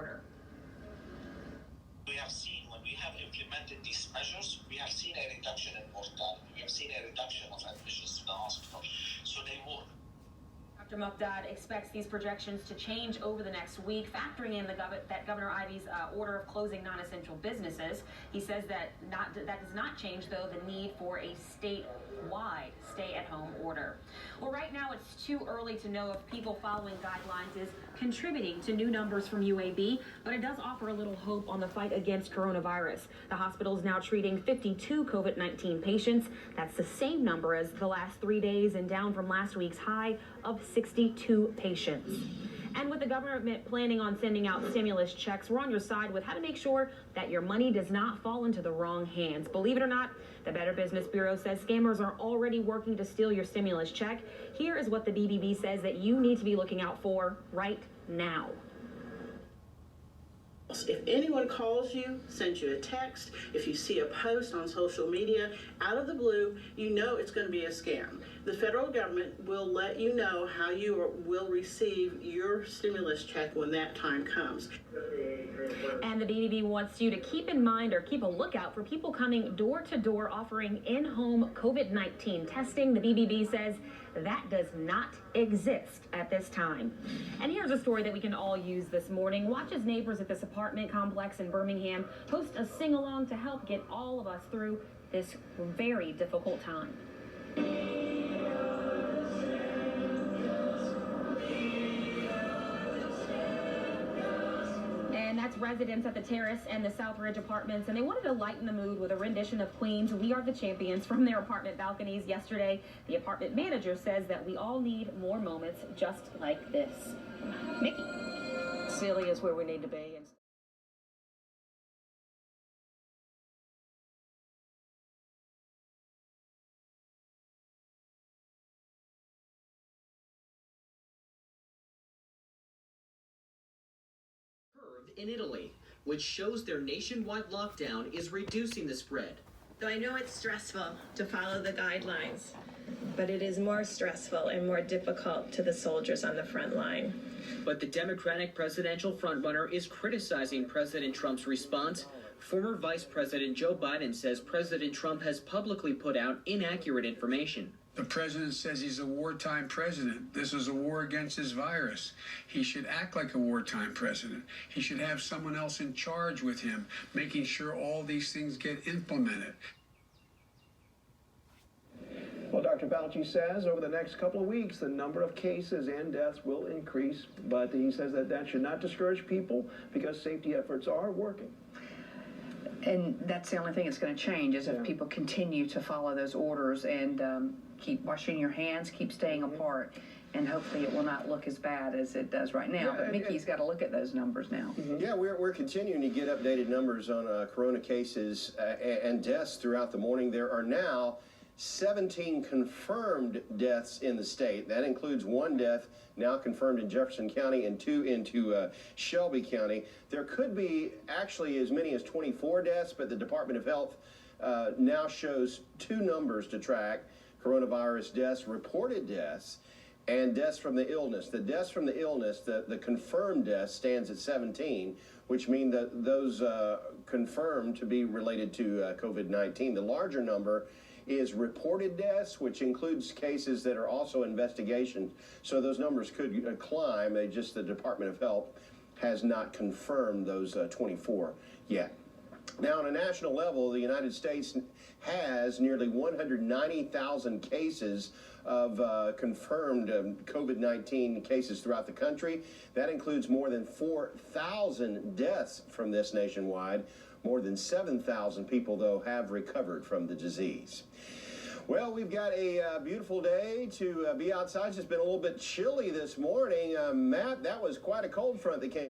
order. We have seen when we have implemented these measures, we have seen a reduction in mortality. We have seen a reduction of admissions to the hospital. So they work. Dr. Muqdad expects these projections to change over the next week, factoring in that Governor Ivey's order of closing non-essential businesses. He says that does not change, though, the need for a statewide stay-at-home order. Well, right now it's too early to know if people following guidelines is contributing to new numbers from UAB, but it does offer a little hope on the fight against coronavirus. The hospital is now treating 52 COVID-19 patients. That's the same number as the last 3 days and down from last week's high of 62 patients. And with the government planning on sending out stimulus checks, we're on your side with how to make sure that your money does not fall into the wrong hands. Believe it or not, the Better Business Bureau says scammers are already working to steal your stimulus check. Here is what the BBB says that you need to be looking out for right now. If anyone calls you, sends you a text, if you see a post on social media out of the blue, you know it's going to be a scam. The federal government will let you know how you will receive your stimulus check when that time comes. And the BBB wants you to keep in mind or keep a lookout for people coming door to door offering in-home COVID-19 testing. The BBB says that does not exist at this time. And here's a story that we can all use this morning. Watch as neighbors at this apartment complex in Birmingham host a sing-along to help get all of us through this very difficult time. And that's residents at the Terrace and the Southridge apartments, and they wanted to lighten the mood with a rendition of Queen's "We Are the Champions" from their apartment balconies yesterday. The apartment manager says that we all need more moments just like this. Mickey. Silly is where we need to be. In Italy, which shows their nationwide lockdown is reducing the spread. Though I know it's stressful to follow the guidelines, but it is more stressful and more difficult to the soldiers on the front line. But the Democratic presidential frontrunner is criticizing President Trump's response. Former Vice President Joe Biden says President Trump has publicly put out inaccurate information. The president says he's a wartime president. This is a war against this virus. He should act like a wartime president. He should have someone else in charge with him, making sure all these things get implemented. Well, Dr. Fauci says over the next couple of weeks, the number of cases and deaths will increase, but he says that should not discourage people because safety efforts are working. And that's the only thing that's going to change is if people continue to follow those orders and keep washing your hands, keep staying apart, and hopefully it will not look as bad as it does right now. But Mickey's got to look at those numbers now. Yeah, we're continuing to get updated numbers on corona cases and deaths throughout the morning. There are now 17 confirmed deaths in the state. That includes 1 death now confirmed in Jefferson County and 2 into Shelby County. There could be actually as many as 24 deaths, but the Department of Health now shows 2 numbers to track: coronavirus deaths, reported deaths, and deaths from the illness. The deaths from the illness, the confirmed death stands at 17, which mean that those confirmed to be related to COVID-19. The larger number is reported deaths, which includes cases that are also investigations. So those numbers could climb. The Department of Health has not confirmed those 24 yet. Now, on a national level, the United States has nearly 190,000 cases of confirmed COVID-19 cases throughout the country. That includes more than 4,000 deaths from this nationwide. More than 7,000 people, though, have recovered from the disease. Well, we've got a beautiful day to be outside. It's been a little bit chilly this morning. Matt, that was quite a cold front that came.